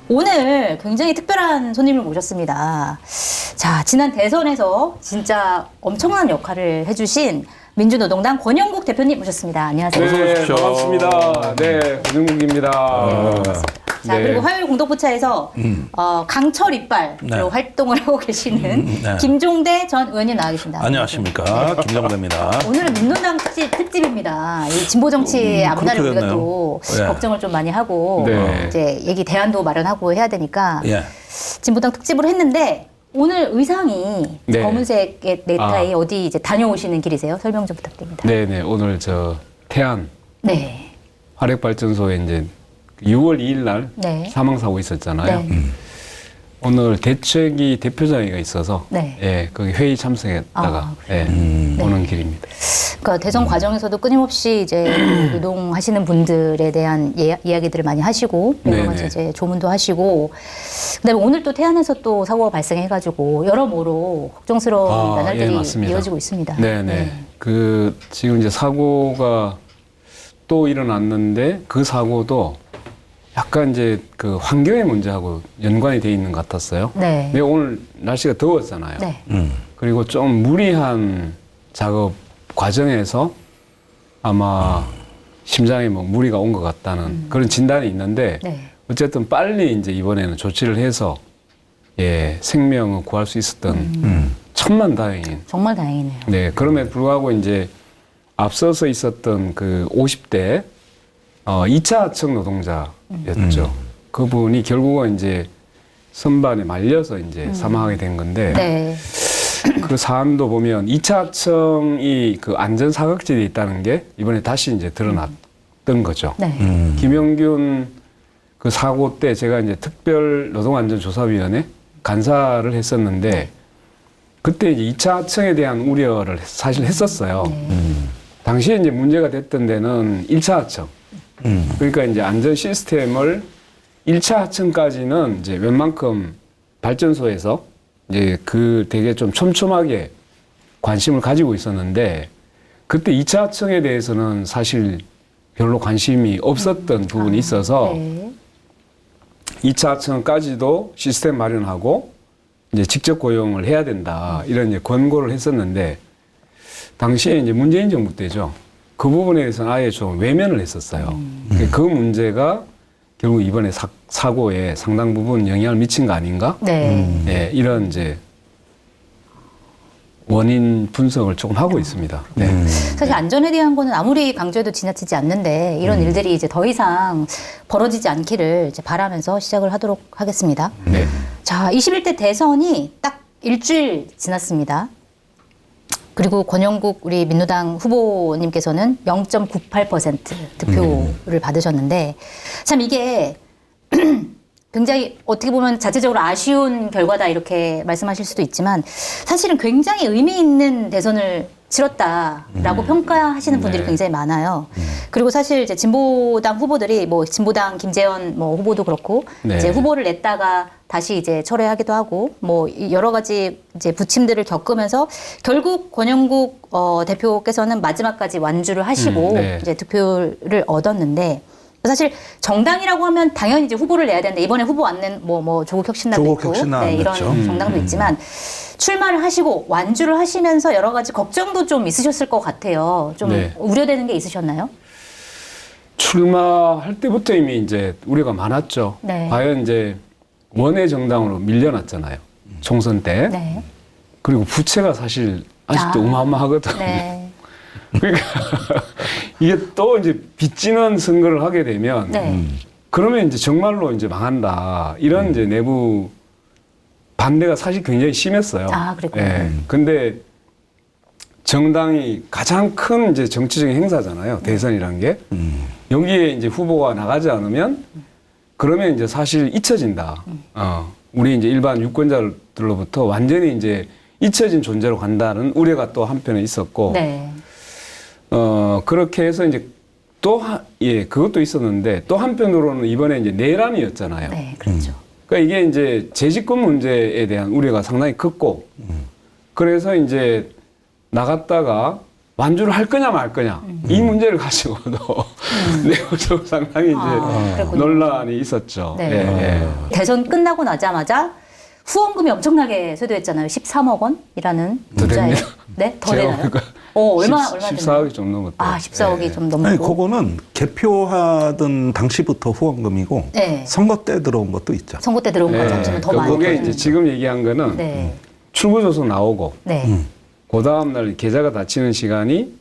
오늘 굉장히 특별한 손님을 모셨습니다. 자, 지난 대선에서 진짜 엄청난 역할을 해주신 민주노동당 권영국 대표님 모셨습니다. 안녕하세요. 네, 반갑습니다. 네, 권영국입니다. 자, 그리고 화요일 공덕포차에서 강철 이빨로 활동을 하고 계시는 김종대 전 의원님 나와 계십니다. 안녕하십니까. 김종대입니다. 오늘은 민노당 특집입니다. 이 진보 정치의 앞날을 우리가 됐네요. 또 예. 걱정을 좀 많이 하고 네. 이제 얘기 대안도 마련하고 해야 되니까 예. 진보당 특집으로 했는데 오늘 의상이 네. 검은색의 넥타이 어디 이제 다녀오시는 길이세요? 설명 좀 부탁드립니다. 네, 오늘 저 태안 네. 화력발전소에 이제 6월 2일 날 네. 사망사고 있었잖아요. 네. 오늘 대책위 대표장회가 있어서 네. 예, 거기 회의 참석했다가 예, 오는 길입니다. 그러니까 대선 과정에서도 끊임없이 이제 노동하시는 분들에 대한 이야기들을 많이 하시고 여러 네네. 가지 이제 조문도 하시고 그다음에 오늘 또 태안에서 또 사고가 발생해가지고 여러모로 걱정스러운 나날들이 맞습니다. 이어지고 있습니다. 네네. 그 지금 이제 사고가 또 일어났는데 그 사고도 약간 이제 그 환경의 문제하고 연관이 돼 있는 것 같았어요. 네. 근데 오늘 날씨가 더웠잖아요. 네. 그리고 좀 무리한 작업 과정에서 아마 심장에 뭐 무리가 온 것 같다는 그런 진단이 있는데 네. 어쨌든 빨리 이제 이번에는 조치를 해서 예, 생명을 구할 수 있었던 천만다행인 정말 다행이네요. 네, 그럼에도 불구하고 이제 앞서서 있었던 그 50대 2차 하청 노동자였죠. 그분이 결국은 이제 선반에 말려서 이제 사망하게 된 건데 네. 그 사안도 보면 2차 하청이 그 안전 사각지대에 있다는 게 이번에 다시 이제 드러났던 거죠. 네. 김영균 그 사고 때 제가 이제 특별 노동안전조사위원회 간사를 했었는데 그때 이제 2차 하청에 대한 우려를 사실 했었어요. 당시에 이제 문제가 됐던 데는 1차 하청. 그러니까 이제 안전 시스템을 1차 하청까지는 이제 웬만큼 발전소에서 이제 그 되게 좀 촘촘하게 관심을 가지고 있었는데 그때 2차 하청에 대해서는 사실 별로 관심이 없었던 부분이 있어서 네. 2차 하청까지도 시스템 마련하고 이제 직접 고용을 해야 된다 이런 이제 권고를 했었는데 당시에 이제 문재인 정부 때죠. 그 부분에 대해서는 아예 좀 외면을 했었어요. 그 문제가 결국 이번에 사고에 상당 부분 영향을 미친 거 아닌가? 네. 네, 이런 이제 원인 분석을 조금 하고 있습니다. 네. 사실 안전에 대한 거는 아무리 강조해도 지나치지 않는데 이런 일들이 이제 더 이상 벌어지지 않기를 이제 바라면서 시작을 하도록 하겠습니다. 네. 자, 21대 대선이 딱 일주일 지났습니다. 그리고 권영국 우리 민노당 후보님께서는 0.98% 득표를 받으셨는데 참 이게 굉장히 어떻게 보면 자체적으로 아쉬운 결과다 이렇게 말씀하실 수도 있지만 사실은 굉장히 의미 있는 대선을 치렀다라고 평가하시는 분들이 네. 굉장히 많아요. 그리고 사실 이제 진보당 후보들이 뭐 진보당 김재현 뭐 후보도 그렇고 네. 이제 후보를 냈다가 다시 이제 철회하기도 하고 뭐 여러 가지 이제 부침들을 겪으면서 결국 권영국 대표께서는 마지막까지 완주를 하시고 네. 이제 득표를 얻었는데 사실 정당이라고 하면 당연히 이제 후보를 내야 되는데 이번에 후보 안 낸 뭐 조국혁신당도 있고 조국혁신당 안 네, 이런 냈죠. 정당도 있지만 출마를 하시고 완주를 하시면서 여러 가지 걱정도 좀 있으셨을 것 같아요. 좀 네. 우려되는 게 있으셨나요? 출마할 때부터 이미 이제 우려가 많았죠. 네. 과연 이제 원외 정당으로 밀려났잖아요. 총선 때. 네. 그리고 부채가 사실 아직도 어마어마하거든요. 네. 그러니까 이게 또 이제 빚지는 선거를 하게 되면 네. 그러면 이제 정말로 이제 망한다. 이런 이제 내부 반대가 사실 굉장히 심했어요. 아, 그랬군요. 예. 근데 정당이 가장 큰 이제 정치적인 행사잖아요. 대선이란 게. 여기에 이제 후보가 나가지 않으면 그러면 이제 사실 잊혀진다. 우리 이제 일반 유권자들로부터 완전히 이제 잊혀진 존재로 간다는 우려가 또 한편에 있었고. 네. 그렇게 해서 이제 그것도 있었는데 또 한편으로는 이번에 이제 내란이었잖아요. 네, 그렇죠. 그러니까 이게 이제 재집권 문제에 대한 우려가 상당히 컸고, 그래서 이제 나갔다가 완주를 할 거냐 말 거냐 이 문제를 가지고도 내부적으로 상당히 이제 그랬군요. 논란이 있었죠. 네. 예, 예. 대선 끝나고 나자마자 후원금이 엄청나게 쇄도했잖아요. 13억 원이라는 더 문자에. 됩니다. 네, 더 제가 되나요? 보니까 얼마 14억이 좀 넘었대요. 아, 14억이 예. 좀 넘고. 아니, 그거는 개표하던 당시부터 후원금이고 네. 선거 때 들어온 것도 있죠. 선거 때 들어온 거 예. 잠시만 더 그러니까 많이. 그게 이제 지금 얘기한 거는 네. 출구조서 나오고 네. 그 다음날 계좌가 닫히는 시간이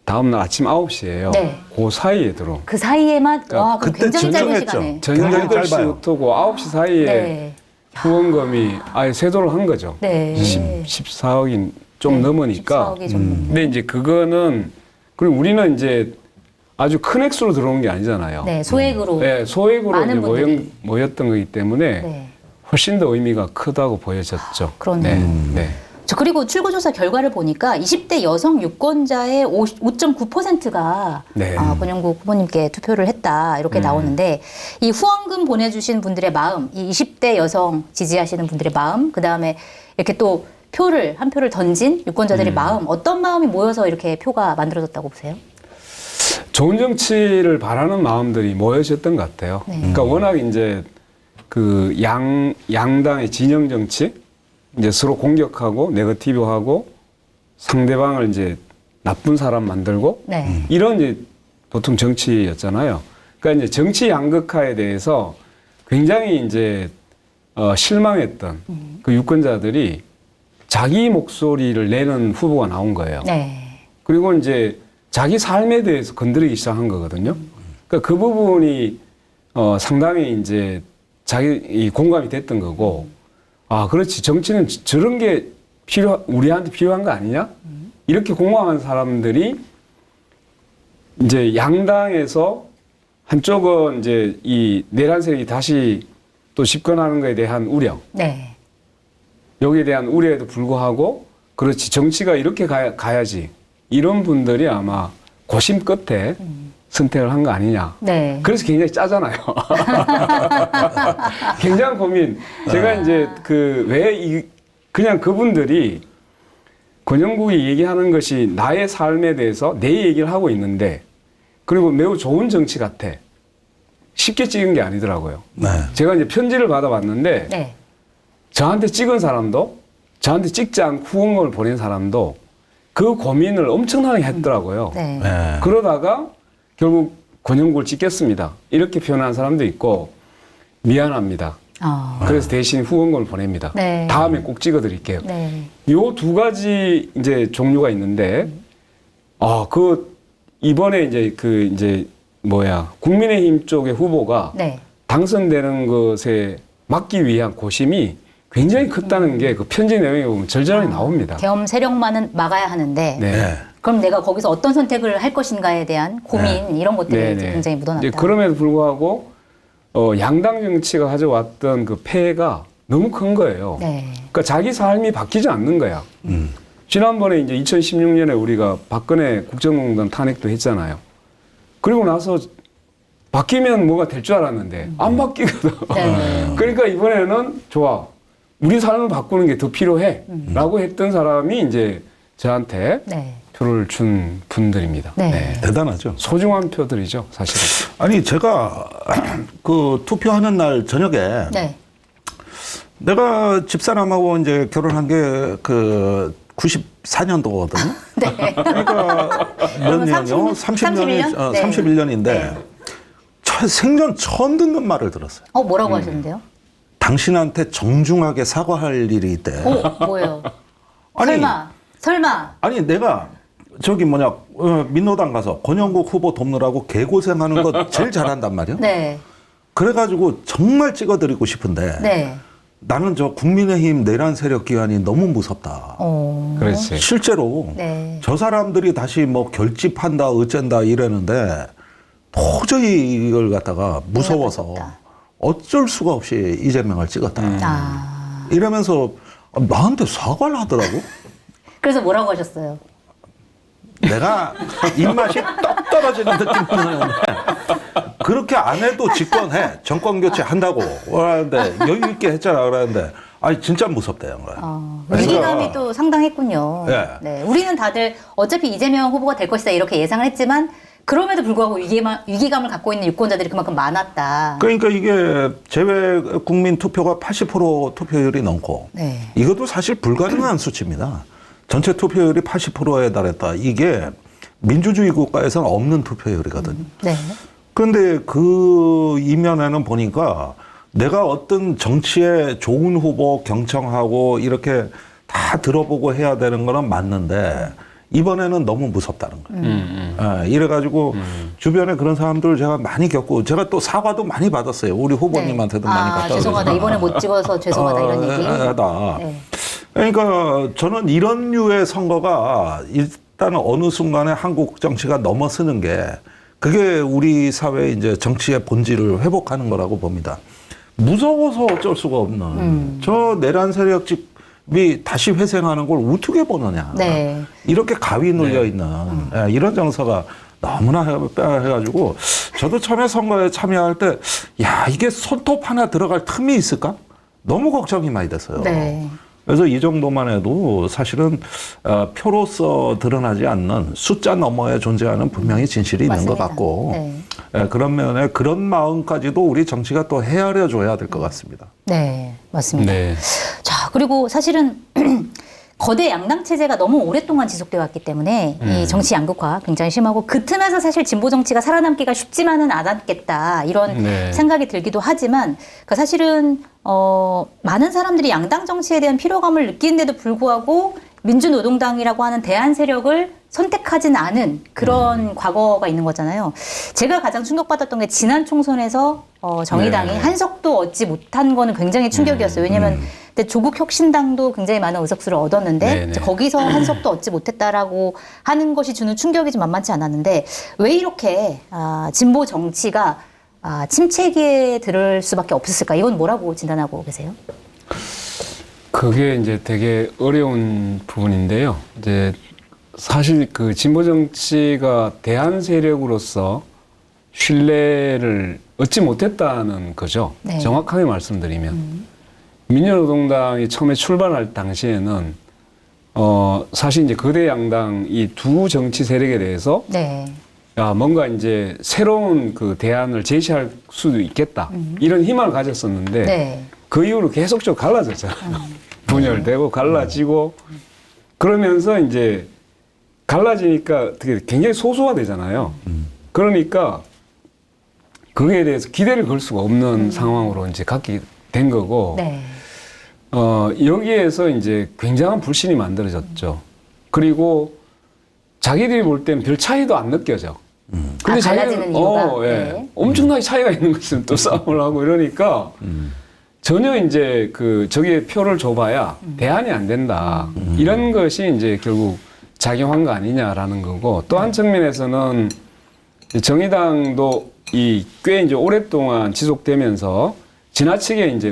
다음날 아침 9시예요. 네. 그 사이에 들어온. 그 사이에만 와, 그럼 그때 굉장히 짧은 증정했죠. 시간에. 저녁 굉장히 8시부터 그 9시 사이에 네. 후원금이 아예 쇄도를 한 거죠. 네. 14억이 좀 네. 넘으니까. 14억이 좀 넘네. 근데 이제 그거는 그리고 우리는 이제 아주 큰 액수로 들어온 게 아니잖아요. 네, 소액으로. 네, 소액으로 많은 이제 분들이. 모였던 거기 때문에 네. 훨씬 더 의미가 크다고 보여졌죠. 그렇네요. 네. 저 그리고 출구조사 결과를 보니까 20대 여성 유권자의 5.9%가 네. 권영국 후보님께 투표를 했다 이렇게 나오는데 이 후원금 보내주신 분들의 마음, 이 20대 여성 지지하시는 분들의 마음, 그 다음에 이렇게 또 한 표를 던진 유권자들의 마음, 어떤 마음이 모여서 이렇게 표가 만들어졌다고 보세요? 좋은 정치를 바라는 마음들이 모여졌던 것 같아요. 네. 그러니까 워낙 이제 그 양당의 진영 정치, 이제 서로 공격하고 네거티브하고 상대방을 이제 나쁜 사람 만들고 네. 이런 이제 보통 정치였잖아요. 그러니까 이제 정치 양극화에 대해서 굉장히 이제 실망했던 그 유권자들이 자기 목소리를 내는 후보가 나온 거예요. 네. 그리고 이제 자기 삶에 대해서 건드리기 시작한 거거든요. 그러니까 그 부분이 상당히 이제 이 공감이 됐던 거고, 아, 그렇지. 정치는 저런 게 우리한테 필요한 거 아니냐? 이렇게 공감한 사람들이 이제 양당에서 한쪽은 이제 이 내란 세력이 다시 또 집권하는 것에 대한 우려, 네. 여기에 대한 우려에도 불구하고, 그렇지. 정치가 이렇게 가야지. 이런 분들이 아마 고심 끝에 선택을 한 거 아니냐. 네. 그래서 굉장히 짜잖아요. 굉장한 고민. 제가 이제 그냥 그분들이 권영국이 얘기하는 것이 나의 삶에 대해서 내 얘기를 하고 있는데, 그리고 매우 좋은 정치 같아. 쉽게 찍은 게 아니더라고요. 네. 제가 이제 편지를 받아봤는데, 네. 저한테 찍은 사람도, 저한테 찍지 않고 후원금을 보낸 사람도 그 고민을 엄청나게 했더라고요. 네. 네. 그러다가 결국 권영국을 찍겠습니다. 이렇게 표현한 사람도 있고, 미안합니다. 그래서 대신 후원금을 보냅니다. 네. 다음에 꼭 찍어드릴게요. 네. 요 두 가지 이제 종류가 있는데, 이번에 이제 국민의힘 쪽의 후보가 네. 당선되는 것에 막기 위한 고심이 굉장히 컸다는 게 그 편지 내용에 보면 절절하게 나옵니다. 계엄 세력만은 막아야 하는데 네. 네. 그럼 내가 거기서 어떤 선택을 할 것인가에 대한 고민 이런 것들이 이제 굉장히 묻어났다. 이제 그럼에도 불구하고 양당 정치가 가져왔던 그 폐해가 너무 큰 거예요. 네. 그러니까 자기 삶이 바뀌지 않는 거야. 지난번에 이제 2016년에 우리가 박근혜 국정농단 탄핵도 했잖아요. 그리고 나서 바뀌면 뭐가 될 줄 알았는데 안 바뀌거든. 네. 그러니까 이번에는 좋아. 우리 삶을 바꾸는 게 더 필요해. 라고 했던 사람이 이제 저한테 네. 표를 준 분들입니다. 네. 대단하죠. 소중한 표들이죠, 사실은. 아니, 제가 그 투표하는 날 저녁에 네. 내가 집사람하고 이제 결혼한 게 그 94년도거든요. 네. 그러니까 몇 그러면 년이요? 31년? 30년이, 네. 31년인데 네. 생전 처음 듣는 말을 들었어요. 뭐라고 하셨는데요? 당신한테 정중하게 사과할 일이 있대. 뭐예요? 아니, 설마. 아니 내가 민노당 가서 권영국 후보 돕느라고 개고생하는 거 제일 잘한단 말이야. 네. 그래가지고 정말 찍어드리고 싶은데 네. 나는 저 국민의힘 내란 세력 기관이 너무 무섭다. 그렇지. 실제로 네. 저 사람들이 다시 뭐 결집한다 어쩐다 이러는데 도저히 이걸 갖다가 무서워서 어쩔 수가 없이 이재명을 찍었다. 이러면서 나한테 사과를 하더라고. 그래서 뭐라고 하셨어요? 내가 입맛이 떡 떨어지는 느낌 드는데 그렇게 안 해도 집권해. 정권 교체 한다고 그러는데 여유 있게 했잖아. 그러는데 아니 진짜 무섭다는 거예요. 위기감이 또 상당했군요. 네. 네. 우리는 다들 어차피 이재명 후보가 될 것이다 이렇게 예상을 했지만 그럼에도 불구하고 위기감을 갖고 있는 유권자들이 그만큼 많았다. 그러니까 이게 제외 국민 투표가 80% 투표율이 넘고 네. 이것도 사실 불가능한 수치입니다. 전체 투표율이 80%에 달했다. 이게 민주주의 국가에서는 없는 투표율이거든요. 네. 그런데 그 이면에는 보니까 내가 어떤 정치에 좋은 후보 경청하고 이렇게 다 들어보고 해야 되는 거는 맞는데 이번에는 너무 무섭다는 거예요. 예, 이래가지고 주변에 그런 사람들 제가 많이 겪고 제가 또 사과도 많이 받았어요. 우리 후보님한테도 네. 많이 갖다 죄송하다. 이번에 못 찍어서 죄송하다 이런 얘기. 네. 그러니까 저는 이런 류의 선거가 일단 어느 순간에 한국 정치가 넘어서는 게 그게 우리 사회의 이제 정치의 본질을 회복하는 거라고 봅니다. 무서워서 어쩔 수가 없는 저 내란 세력집이 다시 회생하는 걸 어떻게 보느냐. 네. 이렇게 가위 눌려 있는 예, 이런 정서가 너무나 해가지고 저도 처음에 선거에 참여할 때 야 이게 손톱 하나 들어갈 틈이 있을까? 너무 걱정이 많이 됐어요. 네. 그래서 이 정도만 해도 사실은 표로서 드러나지 않는 숫자 너머에 존재하는 분명히 진실이 있는 맞습니다. 것 같고 네. 예, 그런 면에 그런 마음까지도 우리 정치가 또 헤아려 줘야 될 것 같습니다. 네, 맞습니다. 네. 자, 그리고 사실은 거대 양당 체제가 너무 오랫동안 지속되어 왔기 때문에 이 정치 양극화 굉장히 심하고 그 틈에서 사실 진보 정치가 살아남기가 쉽지만은 않았겠다 이런 네. 생각이 들기도 하지만 그 사실은 많은 사람들이 양당 정치에 대한 피로감을 느끼는데도 불구하고 민주노동당이라고 하는 대안 세력을 선택하진 않은 그런 과거가 있는 거잖아요. 제가 가장 충격받았던 게 지난 총선에서 정의당이 네. 한석도 얻지 못한 거는 굉장히 충격이었어요. 왜냐하면 그때 조국 혁신당도 굉장히 많은 의석수를 얻었는데 네, 네. 이제 거기서 한석도 얻지 못했다라고 하는 것이 주는 충격이 좀 만만치 않았는데 왜 이렇게 진보 정치가 침체기에 들을 수밖에 없었을까? 이건 뭐라고 진단하고 계세요? 그게 이제 되게 어려운 부분인데요. 이제 사실 그 진보 정치가 대안 세력으로서 신뢰를 얻지 못했다는 거죠. 네. 정확하게 말씀드리면 민주노동당이 처음에 출발할 당시에는 사실 이제 거대 양당 이 두 정치 세력에 대해서 네. 야, 뭔가 이제 새로운 그 대안을 제시할 수도 있겠다. 이런 희망을 가졌었는데 네. 그 이후로 계속적으로 갈라졌잖아요. 분열되고 갈라지고 그러면서 이제 갈라지니까 되게 굉장히 소수화되잖아요. 그러니까 그거에 대해서 기대를 걸 수가 없는 상황으로 이제 갖게 된 거고 네. 여기에서 이제 굉장한 불신이 만들어졌죠. 그리고 자기들이 볼 땐 별 차이도 안 느껴져. 근데 갈라지는 이유가? 예. 네. 엄청나게 차이가 있는 것은 또 싸움을 하고 이러니까 전혀 이제 그 저기에 표를 줘봐야 대안이 안 된다. 이런 것이 이제 결국 작용한 거 아니냐라는 거고 또 한 측면에서는 정의당도 이 꽤 이제 오랫동안 지속되면서 지나치게 이제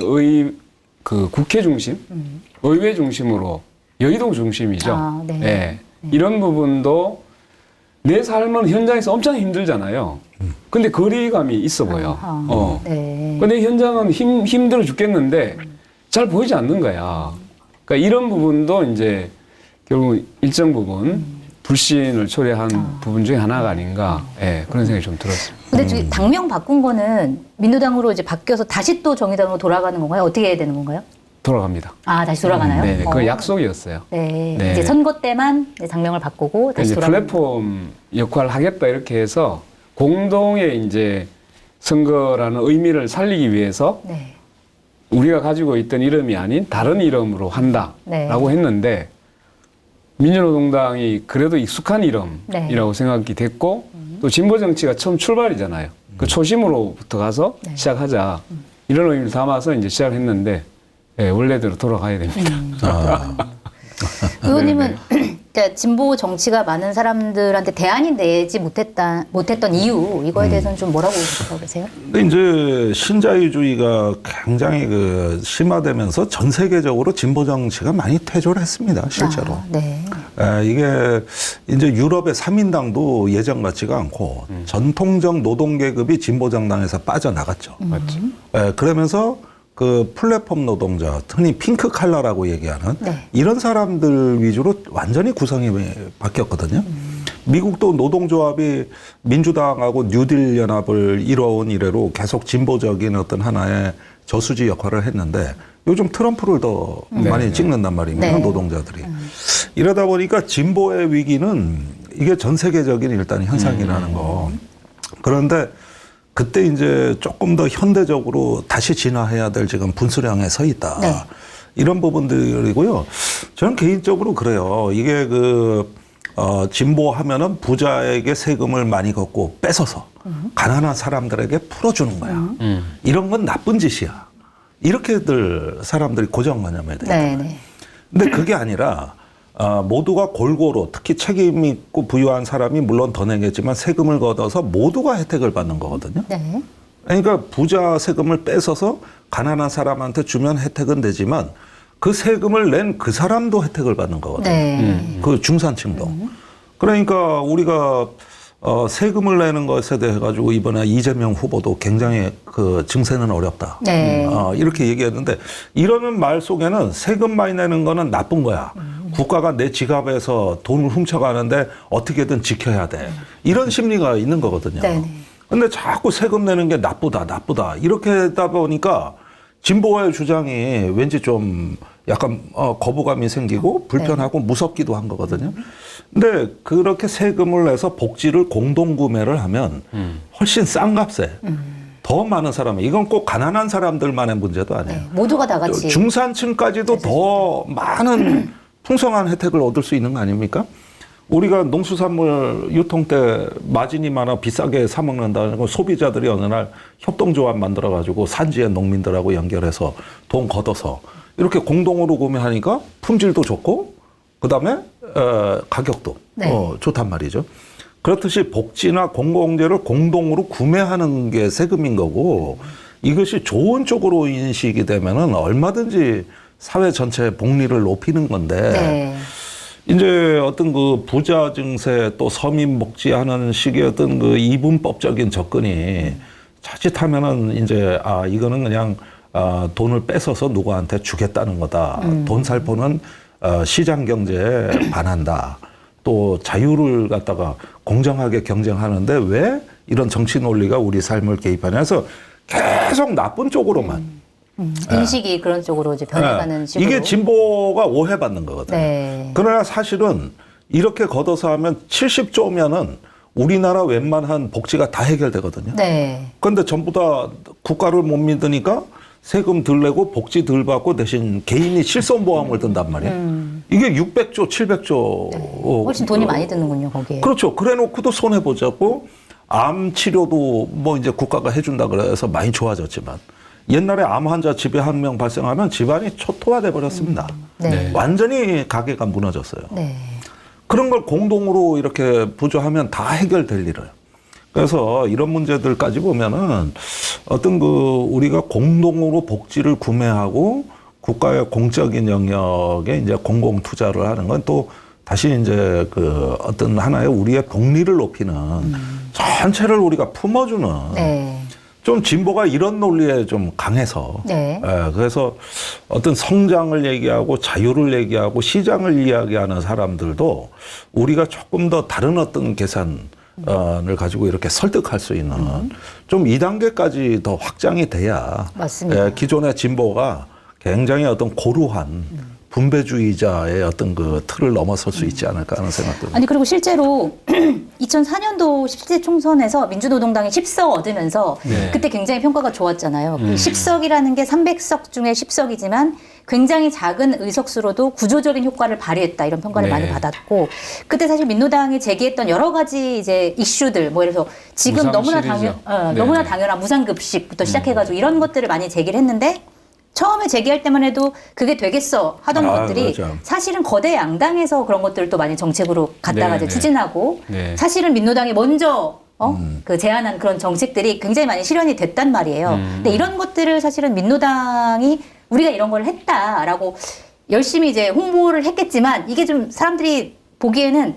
그 국회 중심, 의회 중심으로 여의도 중심이죠. 네. 예. 이런 부분도 내 삶은 현장에서 엄청 힘들잖아요. 근데 거리감이 있어 보여. 네. 근데 현장은 힘들어 죽겠는데 잘 보이지 않는 거야. 그러니까 이런 부분도 이제 결국 일정 부분 불신을 초래한 부분 중에 하나가 아닌가. 예, 그런 생각이 좀 들었습니다. 근데 저기 당명 바꾼 거는 민주당으로 이제 바뀌어서 다시 또 정의당으로 돌아가는 건가요? 어떻게 해야 되는 건가요? 돌아갑니다. 다시 돌아가나요? 네, 그 약속이었어요. 네. 네. 이제 선거 때만 이제 당명을 바꾸고 다시 이제 돌아가는 플랫폼 역할을 하겠다 이렇게 해서 공동의 이제 선거라는 의미를 살리기 위해서 네. 우리가 가지고 있던 이름이 아닌 다른 이름으로 한다라고 했는데 민주노동당이 그래도 익숙한 이름이라고 생각이 됐고 또 진보 정치가 처음 출발이잖아요. 그 초심으로부터 가서 시작하자 이런 의미를 담아서 이제 시작했는데 예, 원래대로 돌아가야 됩니다. 의원님은 그러니까 진보 정치가 많은 사람들한테 대안이 되지 못했던 이유 이거에 대해서는 좀 뭐라고 생각하고 계세요? 근데 이제 신자유주의가 굉장히 그 심화되면서 전 세계적으로 진보 정치가 많이 퇴조를 했습니다, 실제로. 네. 이게 이제 유럽의 3인당도 예전 같지가 않고 전통적 노동계급이 진보 정당에서 빠져나갔죠. 맞죠. 그러면서 그 플랫폼 노동자, 흔히 핑크 칼라라고 얘기하는 네. 이런 사람들 위주로 완전히 구성이 바뀌었거든요. 미국도 노동조합이 민주당하고 뉴딜 연합을 이뤄온 이래로 계속 진보적인 어떤 하나의 저수지 역할을 했는데 요즘 트럼프를 더 많이 찍는단 말입니다. 네. 노동자들이. 이러다 보니까 진보의 위기는 이게 전 세계적인 일단 현상이라는 거. 그런데 그때 이제 조금 더 현대적으로 다시 진화해야 될 지금 분수령에 서 있다. 네. 이런 부분들이고요. 저는 개인적으로 그래요. 이게 진보하면은 부자에게 세금을 많이 걷고 뺏어서 가난한 사람들에게 풀어주는 거야. 이런 건 나쁜 짓이야. 이렇게들 사람들이 고정관념에 대해. 네, 네. 근데 그게 아니라 모두가 골고루 특히 책임 있고 부유한 사람이 물론 더 내겠지만 세금을 걷어서 모두가 혜택을 받는 거거든요. 네. 그러니까 부자 세금을 뺏어서 가난한 사람한테 주면 혜택은 되지만 그 세금을 낸 그 사람도 혜택을 받는 거거든요. 네. 그 중산층도. 그러니까 우리가 세금을 내는 것에 대해 가지고 이번에 이재명 후보도 굉장히 그 증세는 어렵다. 네. 이렇게 얘기했는데 이러는 말 속에는 세금 많이 내는 거는 나쁜 거야. 국가가 내 지갑에서 돈을 훔쳐가는데 어떻게든 지켜야 돼. 이런 심리가 있는 거거든요. 네. 근데 자꾸 세금 내는 게 나쁘다. 이렇게 하다 보니까 진보의 주장이 왠지 좀 약간 거부감이 생기고 불편하고 무섭기도 한 거거든요. 근데 그렇게 세금을 내서 복지를 공동구매를 하면 훨씬 싼 값에 더 많은 사람이 이건 꼭 가난한 사람들만의 문제도 아니에요. 네. 모두가 다 같이. 중산층까지도 더 많은 풍성한 혜택을 얻을 수 있는 거 아닙니까? 우리가 농수산물 유통 때 마진이 많아 비싸게 사 먹는다는 건 소비자들이 어느 날 협동조합 만들어가지고 산지의 농민들하고 연결해서 돈 걷어서 이렇게 공동으로 구매하니까 품질도 좋고 그다음에 가격도 네. 좋단 말이죠. 그렇듯이 복지나 공공재를 공동으로 구매하는 게 세금인 거고 이것이 좋은 쪽으로 인식이 되면은 얼마든지 사회 전체의 복리를 높이는 건데 네. 이제 어떤 그 부자 증세 또 서민 복지하는 식의 어떤 그 이분법적인 접근이 자칫하면은 이제 이거는 그냥 돈을 뺏어서 누구한테 주겠다는 거다. 돈 살포는 시장 경제에 반한다. 또 자유를 갖다가 공정하게 경쟁하는데 왜 이런 정치 논리가 우리 삶을 개입하냐 해서 계속 나쁜 쪽으로만 인식이 그런 쪽으로 이제 변해가는 식으로. 이게 진보가 오해받는 거거든요. 네. 그러나 사실은 이렇게 걷어서 하면 70조면은 우리나라 웬만한 복지가 다 해결되거든요. 네. 그런데 전부 다 국가를 못 믿으니까 세금 덜 내고 복지 덜 받고 대신 개인이 실손보험을 든단 말이에요. 이게 600조, 700조. 훨씬 돈이 많이 드는군요, 거기에. 그렇죠. 그래 놓고도 손해보자고 암 치료도 뭐 이제 국가가 해준다 그래서 많이 좋아졌지만 옛날에 암 환자 집에 한 명 발생하면 집안이 초토화돼 버렸습니다. 네. 완전히 가게가 무너졌어요. 네. 그런 걸 공동으로 이렇게 부조하면 다 해결될 일을. 그래서 이런 문제들까지 보면은 어떤 우리가 공동으로 복지를 구매하고 국가의 공적인 영역에 이제 공공 투자를 하는 건 또 다시 이제 어떤 하나의 우리의 복리를 높이는 전체를 우리가 품어주는 네. 좀 진보가 이런 논리에 좀 강해서 네. 그래서 어떤 성장을 얘기하고 자유를 얘기하고 시장을 이야기하는 사람들도 우리가 조금 더 다른 어떤 계산을 가지고 이렇게 설득할 수 있는 좀 2단계까지 더 확장이 돼야 맞습니다. 기존의 진보가 굉장히 어떤 고루한 분배주의자의 어떤 그 틀을 넘어설 수 있지 않을까 하는 생각도. 아니 그리고 실제로 2004년도 17대 총선에서 민주노동당이 10석 얻으면서 네. 그때 굉장히 평가가 좋았잖아요. 그 10석이라는 게 300석 중에 10석이지만 굉장히 작은 의석수로도 구조적인 효과를 발휘했다 이런 평가를 네. 많이 받았고 그때 사실 민노당이 제기했던 여러 가지 이제 이슈들 뭐 예를 들어서 지금 무상 너무나 시리즈. 너무나 네. 당연한 무상급식부터 시작해가지고 이런 것들을 많이 제기를 했는데 처음에 제기할 때만 해도 그게 되겠어 하던 것들이 그렇죠. 사실은 거대 양당에서 그런 것들을 또 많이 정책으로 갖다가 네, 이제 네. 추진하고 네. 사실은 민노당이 먼저 그 제안한 그런 정책들이 굉장히 많이 실현이 됐단 말이에요. 근데 이런 것들을 사실은 민노당이 우리가 이런 걸 했다라고 열심히 이제 홍보를 했겠지만 이게 좀 사람들이 보기에는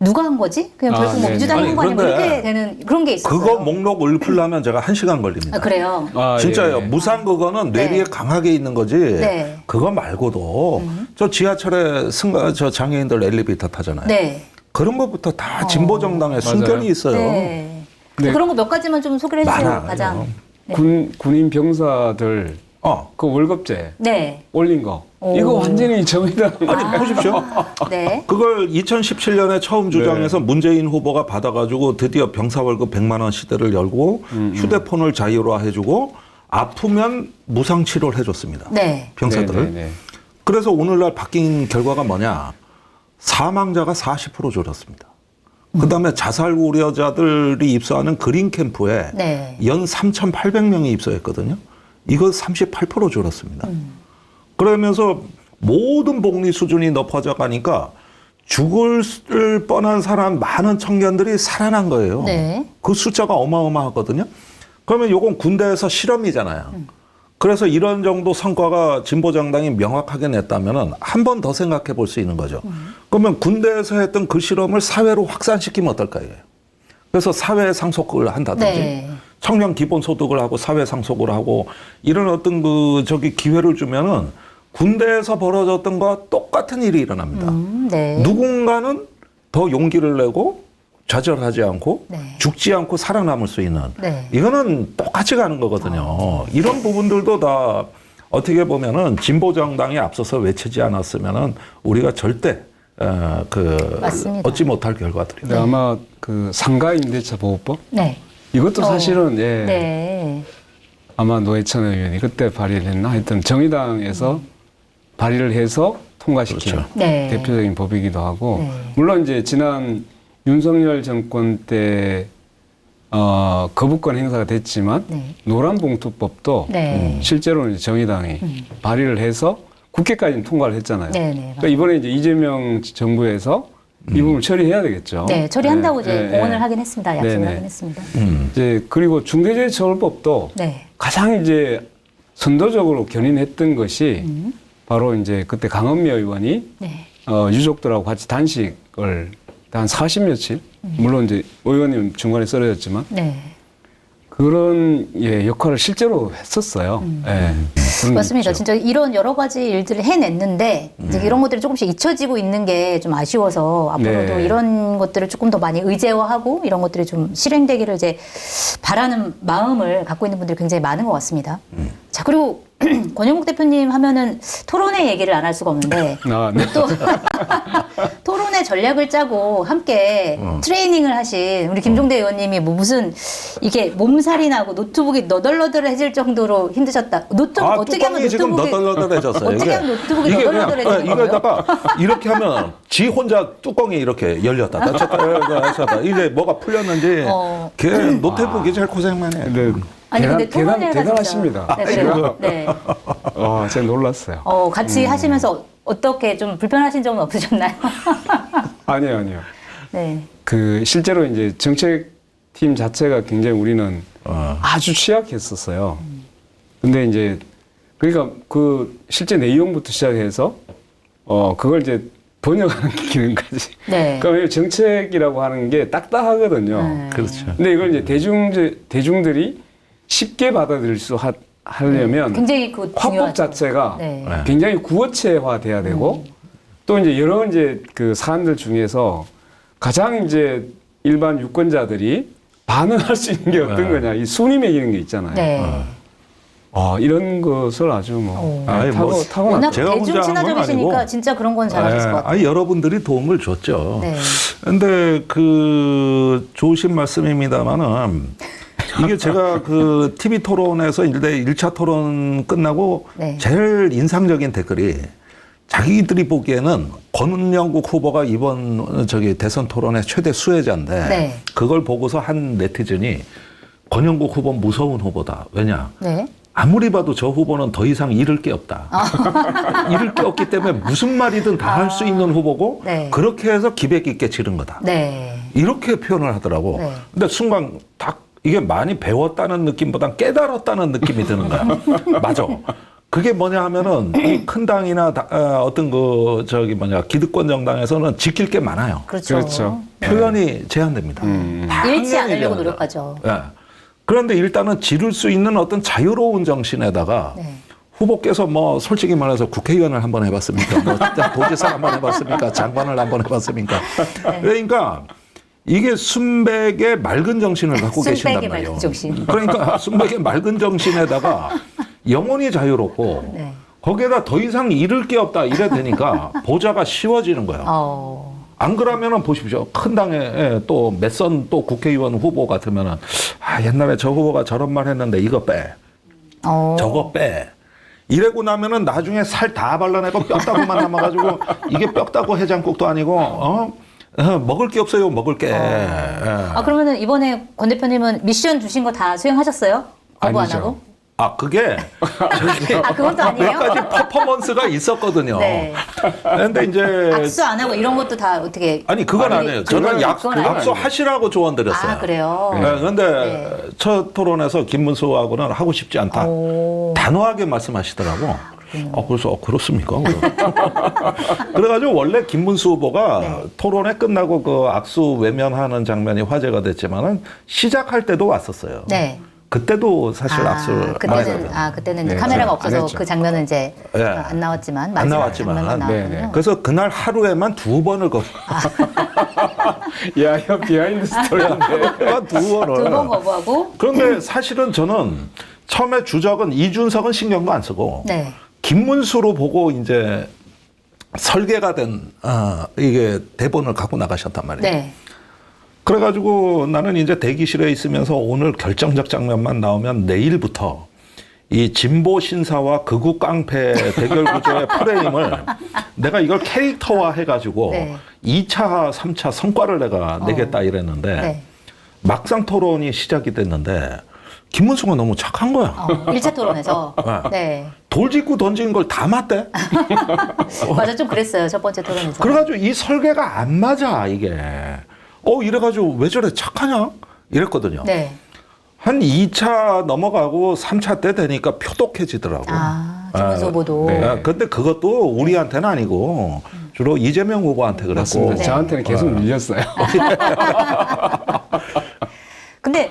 누가 한 거지? 그냥 결국 뭐 네네. 민주당이 한 거 아니면 그런데 그렇게 되는 그런 게 있었어요. 그거 목록 읊으려면 제가 1시간 걸립니다. 아, 그래요? 진짜요. 예. 무상 그거는 뇌리에 네. 강하게 있는 거지. 네. 그거 말고도 저 지하철에 저 장애인들 엘리베이터 타잖아요. 네. 그런 것부터 다 진보 정당에 순견이 있어요. 네. 네. 그런 거 몇 가지만 좀 소개를 해주세요. 많아요. 가장. 네. 군인 병사들 그 월급제 네. 올린 거 오. 이거 완전히 정의당 아니 보십시오. 네. 그걸 2017년에 처음 주장해서 문재인 후보가 받아가지고 드디어 병사 월급 100만 원 시대를 열고 휴대폰을 자율화해주고 아프면 무상 치료를 해줬습니다. 네. 병사들. 네네네. 그래서 오늘날 바뀐 결과가 뭐냐? 사망자가 40% 줄었습니다. 그다음에 자살 우려자들이 입소하는 그린 캠프에 네. 연 3,800명이 입소했거든요. 이거 38% 줄었습니다. 그러면서 모든 복리 수준이 높아져 가니까 죽을 뻔한 사람 많은 청년들이 살아난 거예요. 네. 그 숫자가 어마어마하거든요. 그러면 요건 군대에서 실험이잖아요. 그래서 이런 정도 성과가 진보정당이 명확하게 냈다면 한 번 더 생각해 볼 수 있는 거죠. 그러면 군대에서 했던 그 실험을 사회로 확산시키면 어떨까요? 그래서 사회 상속을 한다든지 네. 청년 기본소득을 하고 사회 상속을 하고 이런 어떤 기회를 주면은 군대에서 벌어졌던 거와 똑같은 일이 일어납니다. 네. 누군가는 더 용기를 내고 좌절하지 않고 네. 죽지 않고 살아남을 수 있는 네. 이거는 똑같이 가는 거거든요. 이런 부분들도 다 어떻게 보면은 진보 정당이 앞서서 외치지 않았으면은 우리가 절대 맞습니다. 얻지 못할 결과들이. 근데 아마 그 상가 임대차 보호법 네. 이것도 사실은 예, 네. 아마 노회찬 의원이 그때 발의를 했나 하여튼 정의당에서 발의를 해서 통과시킨 그렇죠. 네. 대표적인 법이기도 하고 네. 물론 이제 지난 윤석열 정권 때 거부권 행사가 됐지만 네. 노란봉투법도 네. 실제로는 이제 정의당이 발의를 해서 국회까지는 통과를 했잖아요. 네, 네, 그러니까 이번에 이제 이재명 정부에서 이 부분을 처리해야 되겠죠. 네, 처리한다고 네, 이제 네, 공언을 네. 하긴 했습니다. 약속을 네, 네. 하긴 했습니다. 이제 그리고 중대재해처벌법도 네. 가장 가장 이제 선도적으로 견인했던 것이 바로 이제 그때 강은미 의원이 네. 유족들하고 같이 단식을 한 40며칠 물론 이제 의원님 중간에 쓰러졌지만 네. 그런 역할을 실제로 했었어요. 예. 그런 게 맞습니다. 있죠. 진짜 이런 여러 가지 일들을 해냈는데 이제 이런 것들이 조금씩 잊혀지고 있는 게 좀 아쉬워서 앞으로도 네. 이런 것들을 조금 더 많이 의제화하고 이런 것들이 좀 실행되기를 이제 바라는 마음을 갖고 있는 분들이 굉장히 많은 것 같습니다. 자, 그리고 권영국 대표님 하면은 토론회 얘기를 안 할 수가 없는데 네. 또 토론회 전략을 짜고 함께 트레이닝을 하신 우리 김종대 의원님이 뭐 무슨 이게 몸살이 나고 노트북이 너덜너덜해질 정도로 힘드셨다. 노트북 어떻게 하면 뚜껑이 지금 노트북이 너덜너덜해졌어요. 어떻게 하면 노트북이 이게 너덜너덜해지는 거예요? 이거다가 이렇게 하면 지 혼자 뚜껑이 이렇게 열렸다 닫혔다. 이제 뭐가 풀렸는지 걔 노트북이 제일 고생만 해. 근데 아니 근데 토론회가 대단하십니다. 진짜. 네, 그래요? 네. 제가 놀랐어요. 같이 하시면서 어떻게 좀 불편하신 점은 없으셨나요? 아니요. 네. 그 실제로 이제 정책팀 자체가 굉장히 우리는 아주 취약했었어요. 근데 이제 그러니까 그 실제 내용부터 시작해서 그걸 이제 번역하는 기능까지. 네. 그러니까 정책이라고 하는 게 딱딱하거든요. 네. 그렇죠. 근데 이걸 이제 대중들이 쉽게 받아들일 수 하려면 굉장히 그 화법 중요하죠. 자체가 네. 굉장히 구어체화돼야 되고 또 이제 여러 이제 그 사안들 중에서 가장 이제 일반 유권자들이 반응할 수 있는 게 어떤 거냐 이 순위 매기는 게 있잖아요. 네. 이런 것을 아주 뭐 아니, 뭐 타고났죠. 워낙 제가 혼자 대중 한건 친화적이시니까 아니고. 진짜 그런 건 잘하실 것 같아요. 아니, 여러분들이 도움을 줬죠. 네. 근데 좋으신 말씀입니다만은 이게 제가 그 TV 토론에서 1차 토론 끝나고 네. 제일 인상적인 댓글이 자기들이 보기에는 권영국 후보가 이번 대선 토론의 최대 수혜자인데 네. 그걸 보고서 한 네티즌이 권영국 후보 무서운 후보다. 왜냐? 네. 아무리 봐도 저 후보는 더 이상 잃을 게 없다. 잃을 게 없기 때문에 무슨 말이든 다 할 수 있는 후보고 네. 그렇게 해서 기백 있게 치른 거다. 네. 이렇게 표현을 하더라고. 네. 근데 순간 딱 이게 많이 배웠다는 느낌보단 깨달았다는 느낌이 드는 거야. 맞아. 그게 뭐냐 하면은 이 큰 당이나 어떤 그 저기 뭐냐 기득권 정당에서는 지킬 게 많아요. 그렇죠. 그렇죠. 표현이 제한됩니다. 잃지 않으려고 제한돼요. 노력하죠. 예. 그런데 일단은 지를 수 있는 어떤 자유로운 정신에다가 네. 후보께서 뭐 솔직히 말해서 국회의원을 한번 해봤습니까? 뭐 도지사 한번 해봤습니까? 장관을 한번 해봤습니까? 네. 그러니까 이게 순백의 맑은 정신을 갖고 계신단 순백의 말이에요. 맑은 정신. 그러니까 순백의 맑은 정신에다가 영혼이 자유롭고 네. 거기에다 더 이상 잃을 게 없다 이래 되니까 보좌가 쉬워지는 거예요. 안 그러면은 보십시오. 큰 당에 또 몇선 또 국회의원 후보 같으면은 아 옛날에 저 후보가 저런 말 했는데 이거 빼. 저거 빼. 이래고 나면은 나중에 살 다 발라내고 뼈다구만 남아가지고 이게 뼈다구 해장국도 아니고 먹을 게 없어요. 먹을 게. 그러면은 이번에 권 대표님은 미션 주신 거 다 수행하셨어요? 거부 안 아니죠. 하고? 그게 그건 또 아니에요? 몇 가지 퍼포먼스가 있었거든요. 네. 근데 이제 악수 안 하고 이런 것도 다 어떻게? 아니 그건 아니에요. 저는 그건 아니에요. 약속하시라고 조언 드렸어요. 그래요? 그런데 첫 토론에서 김문수하고는 하고 싶지 않다. 단호하게 말씀하시더라고. 그래서 그렇습니까? 그래가지고 원래 김문수 후보가 토론회 끝나고 그 악수 외면하는 장면이 화제가 됐지만은 시작할 때도 왔었어요. 네. 그때도 사실 악수를 많이 했거든요. 그때는 이제 네, 카메라가 안 없어서 했죠. 그 장면은 이제 네. 안 나왔지만 안 마지막 나왔지만. 장면만 나왔군요. 네, 네. 그래서 그날 하루에만 2번을 야, 이거 비하인드 스토리인데. 2번을. 두 번 거부하고. 그런데 사실은 저는 처음에 주적은 이준석은 신경도 안 쓰고 네. 김문수로 보고 이제 설계가 된 이게 대본을 갖고 나가셨단 말이에요. 네. 그래가지고 나는 이제 대기실에 있으면서 오늘 결정적 장면만 나오면 내일부터 이 진보 신사와 극우 깡패 대결 구조의 프레임을 내가 이걸 캐릭터화 해가지고 네. 2차, 3차 성과를 내가 내겠다 이랬는데 네. 막상 토론이 시작이 됐는데 김문수가 너무 착한 거야. 1차 토론에서. 네. 돌 짚고 던지는 걸 다 맞대. 맞아, 좀 그랬어요. 첫 번째 토론에서. 그래가지고 이 설계가 안 맞아 이게. 이래가지고 왜 저래 착하냐? 이랬거든요. 네. 한 2차 넘어가고 3차 때 되니까 표독해지더라고. 김문수 후보도. 네. 근데 그것도 우리한테는 아니고 주로 이재명 후보한테 그랬고. 맞습니다. 네. 저한테는 계속 밀렸어요. 근데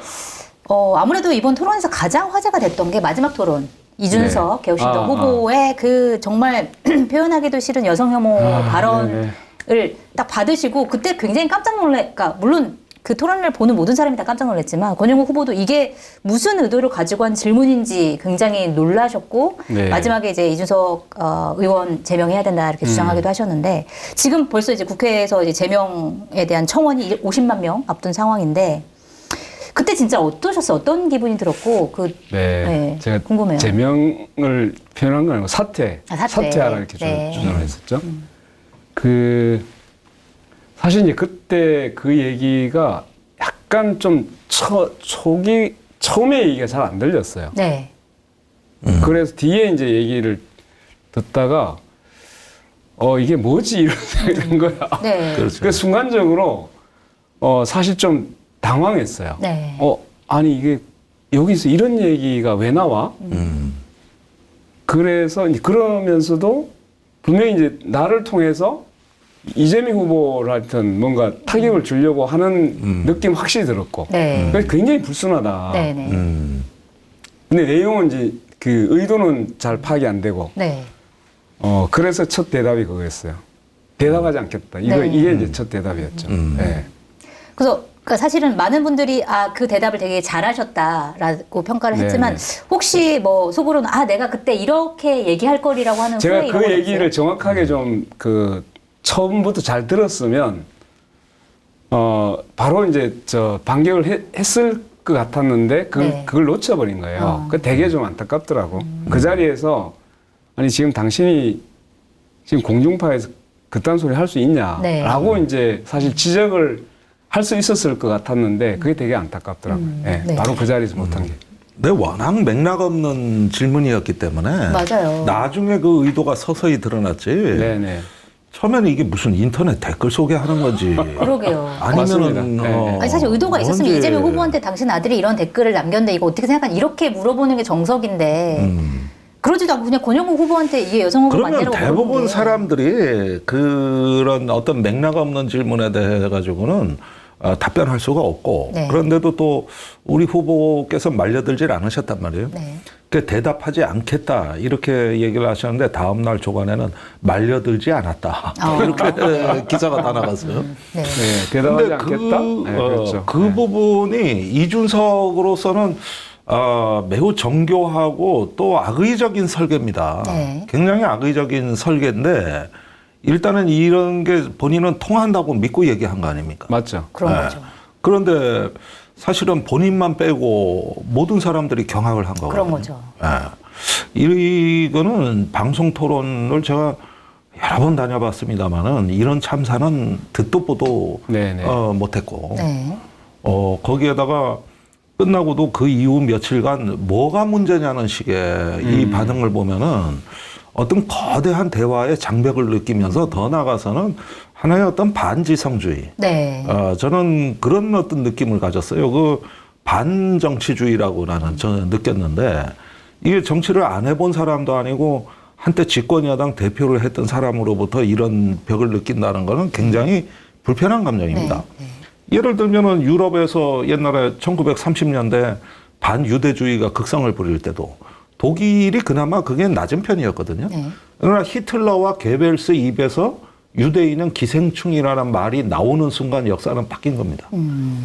아무래도 이번 토론에서 가장 화제가 됐던 게 마지막 토론. 이준석 개혁신당 후보의 그 정말 표현하기도 싫은 여성 혐오 발언을 딱 받으시고 그때 굉장히 깜짝 그러니까 물론 그 토론을 보는 모든 사람이 다 깜짝 놀랐지만 권영국 후보도 이게 무슨 의도를 가지고 한 질문인지 굉장히 놀라셨고 네. 마지막에 이제 이준석 의원 제명해야 된다 이렇게 주장하기도 하셨는데 지금 벌써 이제 국회에서 이제 제명에 대한 청원이 50만 명 앞둔 상황인데 그때 진짜 어떠셨어요? 어떤 기분이 들었고 제가 궁금해요. 제명을 표현한 건 아니고 사퇴하라 이렇게 주장을 했었죠. 사실 이제 그때 그 얘기가 약간 좀 처음에 얘기가 잘 안 들렸어요. 네. 그래서 뒤에 이제 얘기를 듣다가 이게 뭐지 이런 생각이 든 거야. 네. 그렇죠. 그 순간적으로 사실 좀 당황했어요. 네. 아니 이게 여기서 이런 얘기가 왜 나와? 그래서 이제 그러면서도 분명히 이제 나를 통해서 이재명 후보를 하여튼 뭔가 타격을 주려고 하는 느낌 확실히 들었고. 네. 그래서 굉장히 불순하다. 네. 네. 근데 내용은 이제 그 의도는 잘 파악이 안 되고. 네. 그래서 첫 대답이 그거였어요. 대답하지 않겠다. 네. 이게 이제 첫 대답이었죠. 네. 그래서 그러니까 사실은 많은 분들이 그 대답을 되게 잘하셨다라고 평가를 했지만 혹시 뭐 속으로는 내가 그때 이렇게 얘기할 거리라고 하는 제가 후회 이런 그 건 얘기를 없어요? 정확하게 좀 처음부터 잘 들었으면 바로 이제 반격을 했을 것 같았는데 그걸 놓쳐버린 거예요. 그 되게 좀 안타깝더라고. 그 자리에서 아니 지금 당신이 지금 공중파에서 그딴 소리 할 수 있냐라고 이제 사실 지적을 할 수 있었을 것 같았는데 그게 되게 안타깝더라고요. 네. 바로 그 자리에서 못한 게. 근데 워낙 맥락 없는 질문이었기 때문에 맞아요. 나중에 그 의도가 서서히 드러났지. 네네. 처음에는 이게 무슨 인터넷 댓글 소개하는 건지. 그러게요. 아니면은 네. 아니 사실 의도가 있었으면 뭔지. 이재명 후보한테 당신 아들이 이런 댓글을 남겼는데 이거 어떻게 생각하니 이렇게 물어보는 게 정석인데 그러지도 않고 그냥 권영국 후보한테 이게 여성 후보 그러면 맞냐고 대부분 물어보는 게. 사람들이 그런 어떤 맥락 없는 질문에 대해 가지고는 답변할 수가 없고 네. 그런데도 또 우리 후보께서 말려들질 않으셨단 말이에요. 네. 그 대답하지 않겠다 이렇게 얘기를 하셨는데 다음 날 조간에는 말려들지 않았다 이렇게 기사가 다 나갔어요. 네. 네, 대답하지 않겠다. 네, 그렇죠. 그 네. 부분이 이준석으로서는 매우 정교하고 또 악의적인 설계입니다. 네. 굉장히 악의적인 설계인데 일단은 이런 게 본인은 통한다고 믿고 얘기한 거 아닙니까? 맞죠. 그런 네. 거죠. 그런데 사실은 본인만 빼고 모든 사람들이 경악을 한 거거든요. 그런 거죠. 이거는 방송 토론을 제가 여러 번 다녀봤습니다만은 이런 참사는 듣도 보도 네네. 못했고 네. 거기에다가 끝나고도 그 이후 며칠간 뭐가 문제냐는 식의 이 반응을 보면은 어떤 거대한 대화의 장벽을 느끼면서 더 나아가서는 하나의 어떤 반지성주의. 네. 저는 그런 어떤 느낌을 가졌어요. 그 반정치주의라고 나는 저는 느꼈는데 이게 정치를 안 해본 사람도 아니고 한때 집권여당 대표를 했던 사람으로부터 이런 벽을 느낀다는 거는 굉장히 불편한 감정입니다. 네. 예를 들면은 유럽에서 옛날에 1930년대 반유대주의가 극성을 부릴 때도 독일이 그나마 그게 낮은 편이었거든요. 네. 그러나 히틀러와 게벨스 입에서 유대인은 기생충이라는 말이 나오는 순간 역사는 바뀐 겁니다.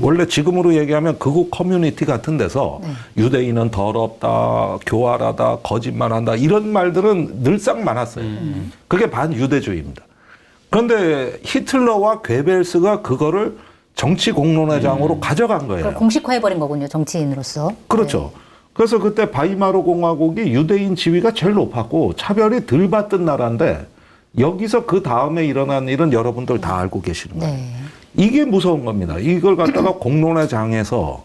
원래 지금으로 얘기하면 극우 커뮤니티 같은 데서 유대인은 더럽다, 교활하다, 거짓말한다 이런 말들은 늘상 많았어요. 그게 반유대주의입니다. 그런데 히틀러와 게벨스가 그거를 정치 공론회장으로 가져간 거예요. 그걸 공식화해버린 거군요, 정치인으로서. 그렇죠. 그래서 그때 바이마르 공화국이 유대인 지위가 제일 높았고 차별이 덜 받던 나라인데 여기서 그 다음에 일어난 일은 여러분들 다 알고 계시는 거예요. 네. 이게 무서운 겁니다. 이걸 갖다가 공론회장에서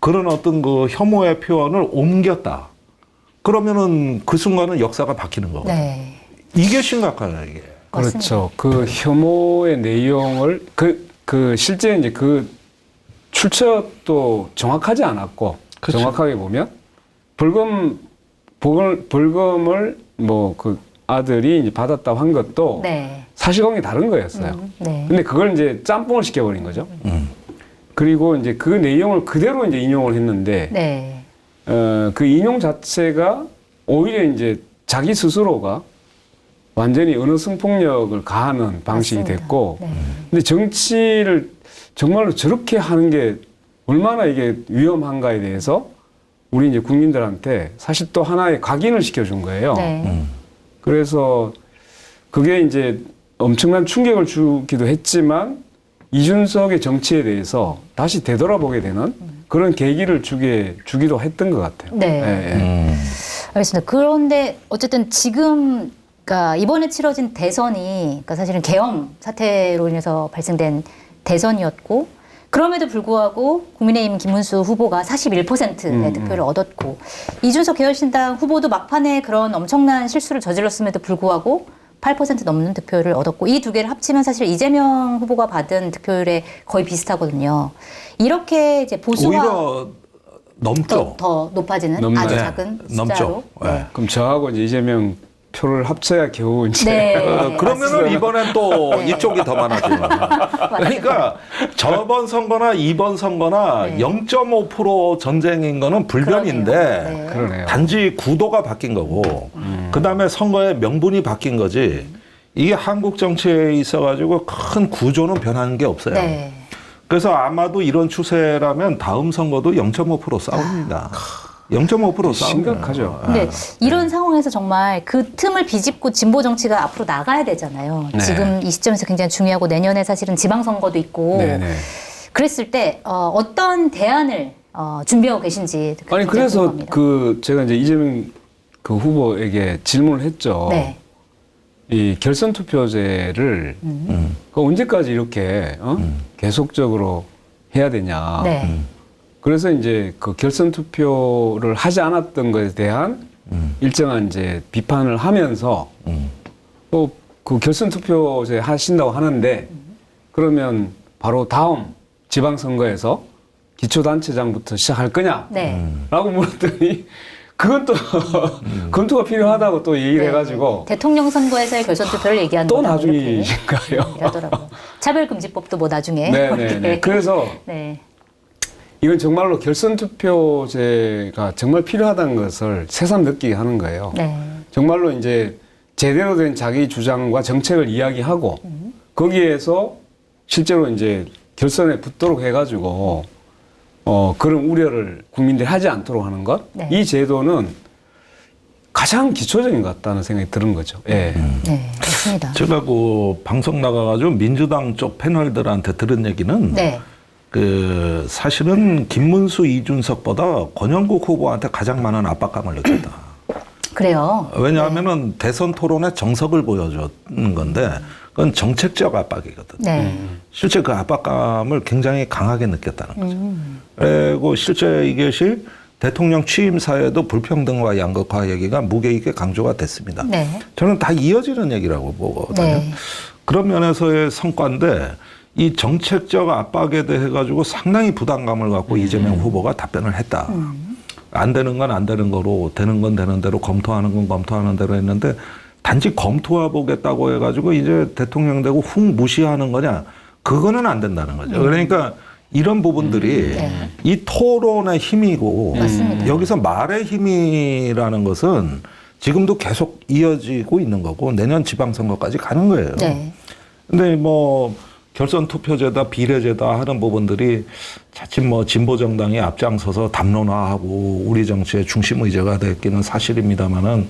그런 어떤 그 혐오의 표현을 옮겼다. 그러면은 그 순간은 역사가 바뀌는 거거든요. 네. 이게 심각하다, 이게. 그렇죠. 그 혐오의 내용을 실제 이제 그 출처도 정확하지 않았고 그렇죠. 정확하게 보면 벌금을 뭐 그 아들이 이제 받았다고 한 것도 네. 사실관계 다른 거였어요. 네. 근데 그걸 이제 짬뽕을 시켜버린 거죠. 그리고 이제 그 내용을 그대로 이제 인용을 했는데 네. 그 인용 자체가 오히려 이제 자기 스스로가 완전히 언어승폭력을 가하는 방식이 맞습니다. 됐고, 네. 근데 정치를 정말로 저렇게 하는 게 얼마나 이게 위험한가에 대해서 우리 이제 국민들한테 사실 또 하나의 각인을 시켜준 거예요. 네. 그래서 그게 이제 엄청난 충격을 주기도 했지만 이준석의 정치에 대해서 다시 되돌아보게 되는 그런 계기를 주기도 했던 것 같아요. 네. 예, 예. 알겠습니다. 그런데 어쨌든 지금 그러니까 이번에 치러진 대선이 그러니까 사실은 계엄 사태로 인해서 발생된 대선이었고 그럼에도 불구하고 국민의힘 김문수 후보가 41%의 득표를 얻었고 이준석 계열신당 후보도 막판에 그런 엄청난 실수를 저질렀음에도 불구하고 8% 넘는 득표를 얻었고 이 두 개를 합치면 사실 이재명 후보가 받은 득표율에 거의 비슷하거든요. 이렇게 이제 보수와 오히려 넘죠. 더 높아지는 넘나요? 아주 네, 작은 넘죠. 숫자로. 네. 그럼 저하고 이제 이재명 표를 합쳐야 겨우 이제 네. 그러면은 이번엔 또 네. 이쪽이 더 많아지는 거예요. 그러니까 저번 선거나 이번 선거나 네. 0.5% 전쟁인 거는 불변인데 그러네요. 네. 그러네요. 단지 구도가 바뀐 거고 그다음에 선거의 명분이 바뀐 거지 이게 한국 정치에 있어가지고 큰 구조는 변하는 게 없어요. 네. 그래서 아마도 이런 추세라면 다음 선거도 0.5% 싸웁니다. 0.5% 싸움. 심각하죠. 근데 이런 상황에서 정말 그 틈을 비집고 진보 정치가 앞으로 나가야 되잖아요. 네. 지금 이 시점에서 굉장히 중요하고 내년에 사실은 지방선거도 있고 네네. 그랬을 때 어떤 대안을 준비하고 계신지 아니 굉장히 그래서 궁금합니다. 그 제가 이제 이재명 그 후보에게 질문을 했죠. 네. 이 결선 투표제를 그 언제까지 이렇게 계속적으로 해야 되냐. 네. 그래서 이제 그 결선 투표를 하지 않았던 것에 대한 일정한 이제 비판을 하면서 또 그 결선 투표제 하신다고 하는데 그러면 바로 다음 지방선거에서 기초단체장부터 시작할 거냐? 네. 라고 물었더니 그건 또 검토가 필요하다고 또 얘기를 네. 해가지고 대통령 선거에서의 결선 투표를 얘기하는 또 거라고 이렇게 나중이신가요? 얘기하더라고요. 차별금지법도 뭐 나중에 네네네. 이렇게. 그래서 네. 이건 정말로 결선 투표제가 정말 필요하다는 것을 새삼 느끼게 하는 거예요. 네. 정말로 이제 제대로 된 자기 주장과 정책을 이야기하고 거기에서 실제로 이제 결선에 붙도록 해가지고 그런 우려를 국민들이 하지 않도록 하는 것. 네. 이 제도는 가장 기초적인 것 같다는 생각이 드는 거죠. 예. 네, 맞습니다. 제가 그 방송 나가가지고 민주당 쪽 패널들한테 들은 얘기는 네. 그 사실은 김문수, 이준석보다 권영국 후보한테 가장 많은 압박감을 느꼈다. 그래요. 왜냐하면은 대선 토론에 정석을 보여주는 건데 그건 정책적 압박이거든. 네. 실제 그 압박감을 굉장히 강하게 느꼈다는 거죠. 그리고 실제 이것이 대통령 취임사에도 불평등과 양극화 얘기가 무게 있게 강조가 됐습니다. 네. 저는 다 이어지는 얘기라고 보거든요. 네. 그런 면에서의 성과인데 이 정책적 압박에 대해 가지고 상당히 부담감을 갖고 이재명 후보가 답변을 했다. 안 되는 건 안 되는 거로, 되는 건 되는 대로, 검토하는 건 검토하는 대로 했는데 단지 검토해 보겠다고 해가지고 이제 대통령 되고 훅 무시하는 거냐? 그거는 안 된다는 거죠. 그러니까 이런 부분들이 네. 이 토론의 힘이고 맞습니다. 여기서 말의 힘이라는 것은 지금도 계속 이어지고 있는 거고 내년 지방선거까지 가는 거예요. 네. 근데 뭐 결선 투표제다 비례제다 하는 부분들이 자칫 뭐 진보 정당이 앞장서서 담론화하고 우리 정치의 중심 의제가 됐기는 사실입니다만은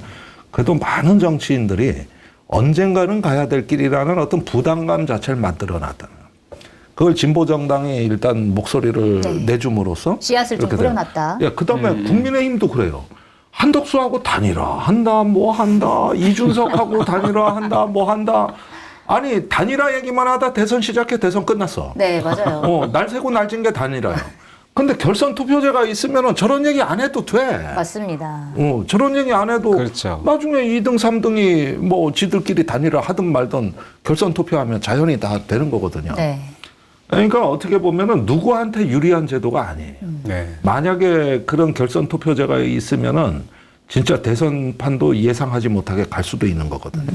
그래도 많은 정치인들이 언젠가는 가야 될 길이라는 어떤 부담감 자체를 만들어 놨다는 거예요. 그걸 진보 정당이 일단 목소리를 네. 내줌으로써 씨앗을 좀 이렇게 돼요. 뿌려놨다. 예, 그다음에 국민의힘도 그래요. 한덕수하고 단일화한다, 뭐 한다, 이준석하고 단일화한다, 뭐 한다. 아니 단일화 얘기만 하다 대선 시작해 대선 끝났어. 네, 맞아요. 날 세고 날찐 게 단일화야. 근데 결선 투표제가 있으면은 저런 얘기 안 해도 돼. 맞습니다. 저런 얘기 안 해도 그렇죠. 나중에 2등, 3등이 뭐 지들끼리 단일화 하든 말든 결선 투표하면 자연히 다 되는 거거든요. 네. 그러니까 어떻게 보면은 누구한테 유리한 제도가 아니에요. 네. 만약에 그런 결선 투표제가 있으면은 진짜 대선판도 예상하지 못하게 갈 수도 있는 거거든요.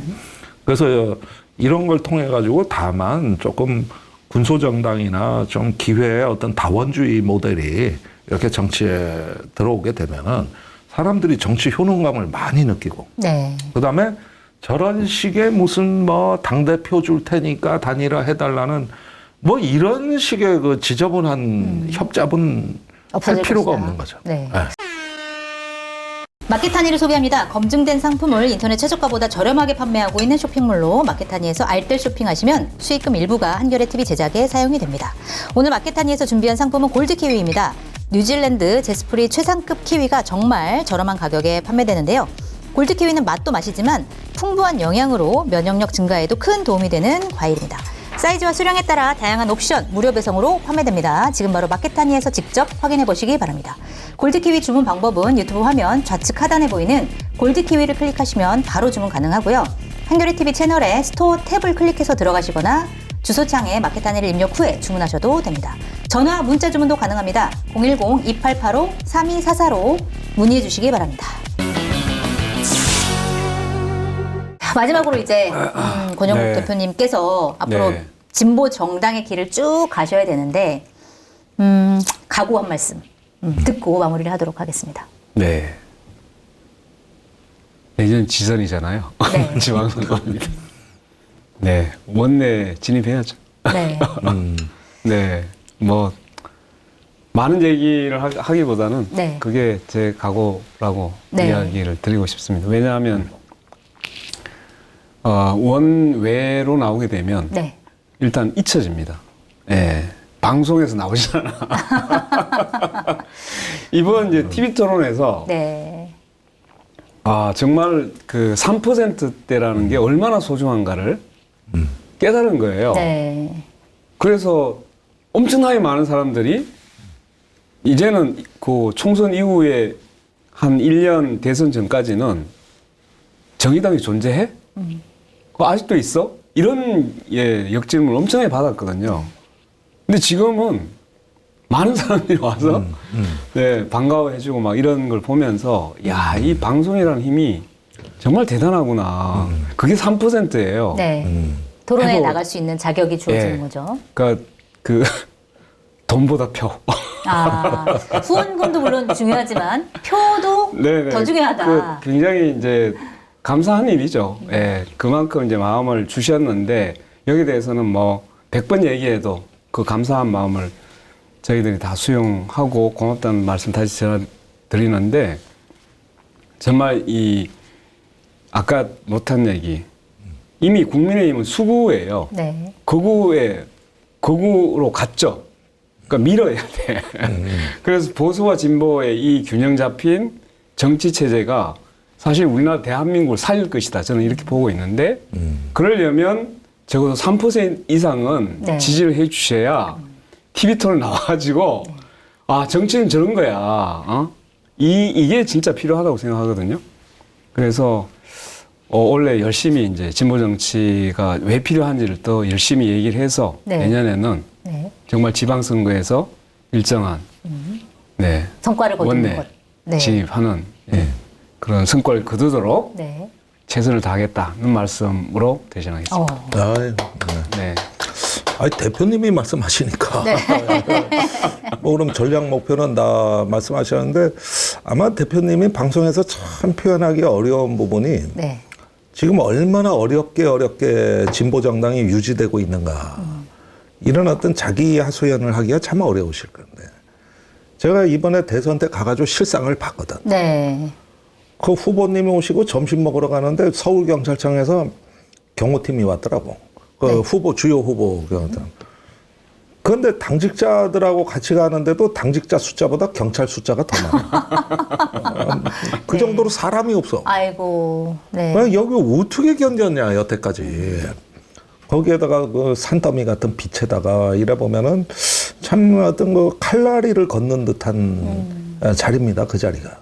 그래서 이런 걸 통해 가지고 다만 조금 군소정당이나 좀 기회의 어떤 다원주의 모델이 이렇게 정치에 들어오게 되면은 사람들이 정치 효능감을 많이 느끼고 네. 그다음에 저런 식의 무슨 뭐 당대표 줄 테니까 단일화 해달라는 뭐 이런 식의 그 지저분한 협잡은 할 없어질 필요가 것이다. 없는 거죠. 네. 네. 마켓하니를 소개합니다. 검증된 상품을 인터넷 최저가보다 저렴하게 판매하고 있는 쇼핑몰로 마켓하니에서 알뜰 쇼핑하시면 수익금 일부가 한겨레TV 제작에 사용이 됩니다. 오늘 마켓하니에서 준비한 상품은 골드키위입니다. 뉴질랜드 제스프리 최상급 키위가 정말 저렴한 가격에 판매되는데요. 골드키위는 맛도 맛이지만 풍부한 영양으로 면역력 증가에도 큰 도움이 되는 과일입니다. 사이즈와 수량에 따라 다양한 옵션 무료 배송으로 판매됩니다. 지금 바로 마켓하니에서 직접 확인해 보시기 바랍니다. 골드키위 주문 방법은 유튜브 화면 좌측 하단에 보이는 골드키위를 클릭하시면 바로 주문 가능하고요. 한겨레TV 채널에 스토어 탭을 클릭해서 들어가시거나 주소창에 마켓하니를 입력 후에 주문하셔도 됩니다. 전화, 문자 주문도 가능합니다. 010-2885-3244로 문의해 주시기 바랍니다. 마지막으로 이제 권영국 네. 대표님께서 앞으로 네. 진보 정당의 길을 쭉 가셔야 되는데 각오 한 말씀 듣고 마무리를 하도록 하겠습니다. 네. 내년 지선이잖아요. 네. 지방선거입니다. 네. 원내 진입해야죠. 네. 네. 뭐 많은 얘기를 하기보다는 네. 그게 제 각오라고 네. 이야기를 드리고 싶습니다. 왜냐하면 원외로 나오게 되면 네. 일단 잊혀집니다. 예. 방송에서 나오잖아. 이번 이제 TV 토론에서 네. 정말 그 3%대라는 게 얼마나 소중한가를 깨달은 거예요. 네. 그래서 엄청나게 많은 사람들이 이제는 그 총선 이후에 한 1년 대선 전까지는 정의당이 존재해? 그거 아직도 있어? 이런 역질문을 엄청나게 받았거든요. 근데 지금은 많은 사람들이 와서 네, 반가워해주고 막 이런 걸 보면서 야, 이 방송이라는 힘이 정말 대단하구나. 그게 3%예요. 네. 토론에 해보- 나갈 수 있는 자격이 주어지는 예. 거죠. 그러니까 그 돈보다 표. 아, 후원금도 물론 중요하지만 표도 네네. 더 중요하다. 그 굉장히 이제 감사한 일이죠. 예. 그만큼 이제 마음을 주셨는데 여기에 대해서는 뭐 100번 얘기해도 그 감사한 마음을 저희들이 다 수용하고 고맙다는 말씀 다시 제가 드리는데 정말 이 아까 못한 얘기 이미 국민의힘은 수구예요. 네. 극우로 갔죠. 그러니까 밀어야 돼. 그래서 보수와 진보의 이 균형 잡힌 정치 체제가 사실 우리나라 대한민국을 살릴 것이다. 저는 이렇게 보고 있는데 그러려면 적어도 3% 이상은 네. 지지를 해 주셔야 TV 토론 나와가지고 아 정치는 저런 거야. 어? 이게 진짜 필요하다고 생각하거든요. 그래서 원래 열심히 이제 진보 정치가 왜 필요한지를 또 열심히 얘기를 해서 네. 내년에는 네. 정말 지방선거에서 일정한 네, 성과를 거두는 원내 것. 네. 진입하는 예, 그런 성과를 거두도록 네. 최선을 다하겠다는 말씀으로 대신하겠습니다. 아유, 네. 네. 아니, 대표님이 말씀하시니까. 네. 뭐 그럼 전략 목표는 다 말씀하셨는데 아마 대표님이 방송에서 참 표현하기 어려운 부분이 네. 지금 얼마나 어렵게 진보 정당이 유지되고 있는가. 이런 어떤 자기 하소연을 하기가 참 어려우실 건데. 제가 이번에 대선 때 가가지고 실상을 봤거든. 네. 그 후보님이 오시고 점심 먹으러 가는데 서울경찰청에서 경호팀이 왔더라고. 그 네. 주요 후보 경호팀. 그런데 당직자들하고 같이 가는데도 당직자 숫자보다 경찰 숫자가 더 많아. 그 네. 정도로 사람이 없어. 아이고. 네. 여기 어떻게 견뎠냐, 여태까지. 거기에다가 그 산더미 같은 빛에다가 이래 보면은 참 어떤 그 칼날이를 걷는 듯한 자리입니다, 그 자리가.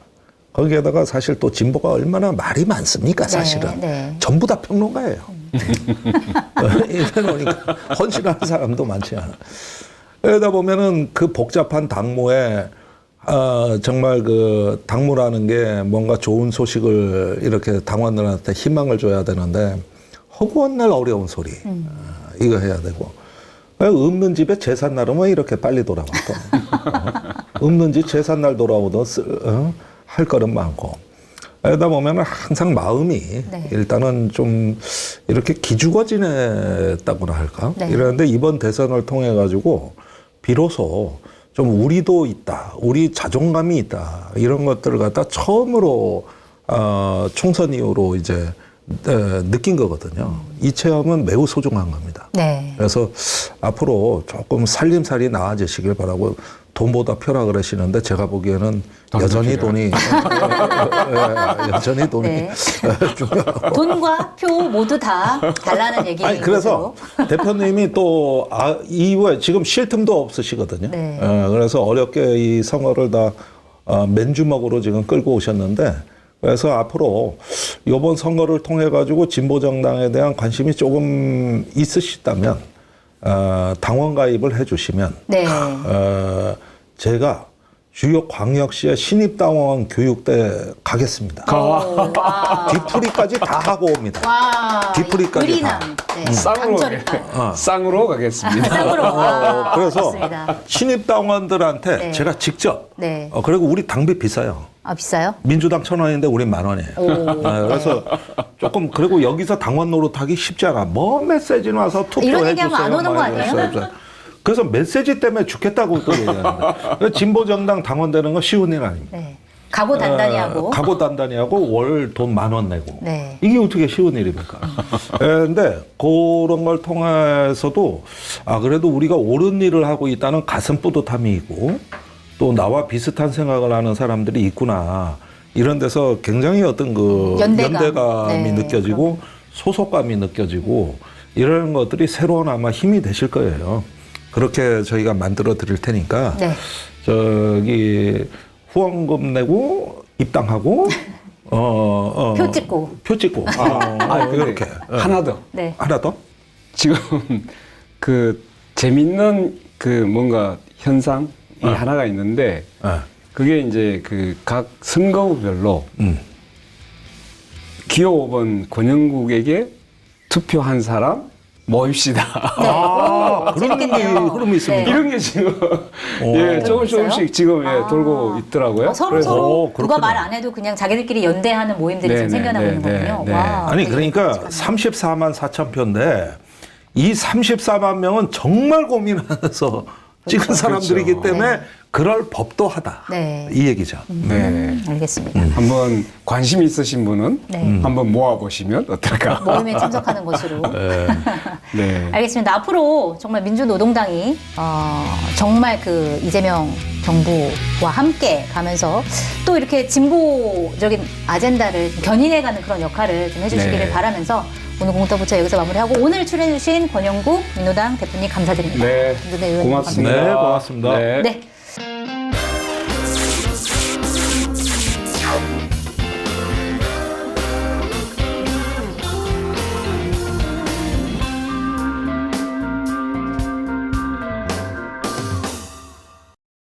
거기에다가 사실 또 진보가 얼마나 말이 많습니까, 사실은. 네. 전부 다 평론가예요. 이래 놓으니까 헌신하는 사람도 많지 않아. 그러다 보면은 그 복잡한 당무에 정말 그 당무라는 게 뭔가 좋은 소식을 이렇게 당원들한테 희망을 줘야 되는데 허구한 날 어려운 소리 이거 해야 되고 없는 집에 제삿 날은 왜 이렇게 빨리 돌아와 또 없는 집 제삿 날 돌아오도 할 거는 많고 그러다 보면 항상 마음이 네. 일단은 좀 이렇게 기죽어지냈다고나 할까 네. 이러는데 이번 대선을 통해 가지고 비로소 좀 우리도 있다, 우리 자존감이 있다 이런 것들을 갖다 처음으로 총선 이후로 이제 느낀 거거든요. 이 체험은 매우 소중한 겁니다. 네. 그래서 앞으로 조금 살림살이 나아지시길 바라고 돈보다 표라 그러시는데 제가 보기에는 여전히 돈이 여전히 돈이 네. 중요하고. 돈과 표 모두 다 달라는 얘기인 아니 그래서 것으로. 대표님이 또 이후에 지금 쉴 틈도 없으시거든요. 네. 그래서 어렵게 이 선거를 다 맨주먹으로 지금 끌고 오셨는데 그래서 앞으로 이번 선거를 통해 가지고 진보 정당에 대한 관심이 조금 있으시다면 당원 가입을 해주시면 네. 제가 주요 광역시의 신입당원 교육대 가겠습니다. 오, 와. 뒤풀이까지 다 하고 옵니다. 와. 뒤풀이까지 유리남. 다. 네. 쌍으로 강철이다. 쌍으로 가겠습니다. 쌍으로. 와. 그래서 좋습니다. 신입당원들한테 네. 제가 직접 네. 그리고 우리 당비 비싸요. 아, 비싸요? 민주당 1,000원인데 우리 10,000원이에요. 오. 그래서 조금 그리고 여기서 당원 노릇하기 쉽지 않아. 뭐 메시지는 와서 투표해 이런 얘기하면 주세요. 안 오는 거 아니에요? 그래서 메시지 때문에 죽겠다고 또 얘기하는데 진보 정당 당원 되는 거 쉬운 일 아닙니다. 네. 각오 단단히 하고. 각오 단단히 하고 월 돈 10,000원 내고 네. 이게 어떻게 쉬운 일입니까? 그런데 그런 걸 통해서도 그래도 우리가 옳은 일을 하고 있다는 가슴 뿌듯함이 있고 또 나와 비슷한 생각을 하는 사람들이 있구나 이런 데서 굉장히 어떤 그 연대감이 네, 느껴지고 소속감이 느껴지고 이런 것들이 새로운 아마 힘이 되실 거예요. 그렇게 저희가 만들어 드릴 테니까 네. 저기 후원금 내고 입당하고 표 찍고. 표 찍고 그렇게 하나 더. 네. 하나 더 지금 그 재밌는 그 뭔가 현상 하나가 있는데 네. 그게 이제 그 각 선거구별로 기호 5번 권영국에게 투표한 사람 모입시다. 네. 아, 그런 재밌겠네요. 흐름이 있습니다. 네. 이런 게 지금 오. 예, 있어요? 조금씩 지금 돌고 있더라고요. 서로 누가 그렇구나. 말 안 해도 그냥 자기들끼리 연대하는 모임들이 지금 네, 생겨나고 네, 있는 네, 거군요. 네. 와, 아니 되게 그러니까 끔찍하네요. 34만 4천 표인데 이 34만 명은 정말 고민하면서 찍은 사람들이기 그렇죠. 때문에 그럴 법도 하다. 네. 이 얘기죠. 네. 알겠습니다. 한번 관심 있으신 분은 네. 한번 모아보시면 어떨까? 모임에 참석하는 것으로. 네. 알겠습니다. 앞으로 정말 민주노동당이 정말 그 이재명 정부와 함께 가면서 또 이렇게 진보적인 아젠다를 좀 견인해가는 그런 역할을 좀 해주시기를 네. 바라면서 오늘 공동부처 여기서 마무리하고 오늘 출연해주신 권영국 민노당 대표님 감사드립니다. 네. 김준태 의원님 고맙습니다. 네, 고맙습니다. 네. 네.